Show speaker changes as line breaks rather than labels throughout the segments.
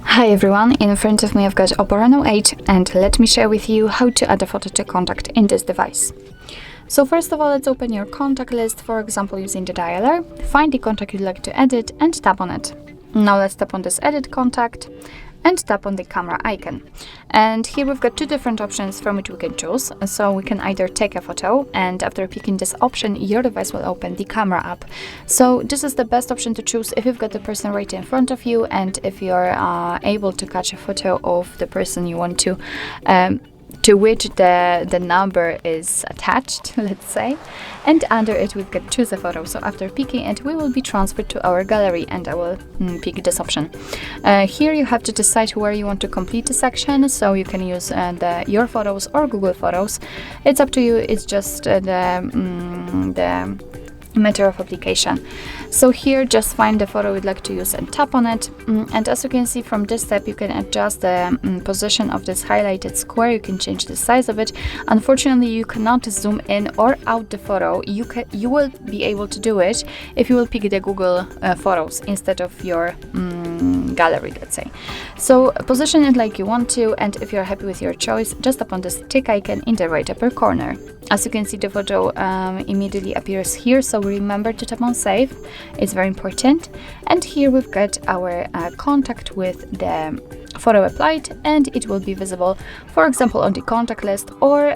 Hi everyone, in front of me I've got OPPO Reno 8 and let me share with you how to add a photo to contact in this device. So first of all, let's open your contact list, for example using the dialer. Find the contact you'd like to edit and tap on it. Now let's tap on this edit contact and tap on the camera icon. And here we've got two different options from which we can choose. So we can either take a photo, and after picking this option, your device will open the camera app. So this is the best option to choose if you've got the person right in front of you and if you're able to catch a photo of the person you want to which the number is attached, let's say. And under it we've got choose a photo. So after picking it, we will be transferred to our gallery, and I will pick this option. Here you have to decide where you want to complete the section, so you can use your photos or Google Photos. It's up to you. It's just the matter of application. So here just find the photo you'd like to use and tap on it, and as you can see from this step you can adjust the position of this highlighted square. You can change the size of it. Unfortunately you cannot zoom in or out the photo. You will be able to do it if you will pick the Google Photos instead of your gallery, let's say. So position it like you want to, and if you're happy with your choice, just tap on this tick icon in the right upper corner. As you can see, the photo immediately appears here, so remember to tap on save. It's very important. And here we've got our contact with the photo applied, and it will be visible, for example, on the contact list or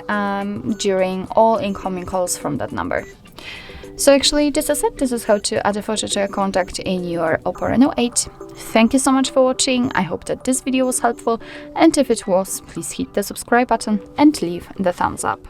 during all incoming calls from that number. So actually this is it. This is how to add a photo to a contact in your OPPO Reno 8. Thank you so much for watching. I hope that this video was helpful, and if it was, please hit the subscribe button and leave the thumbs up.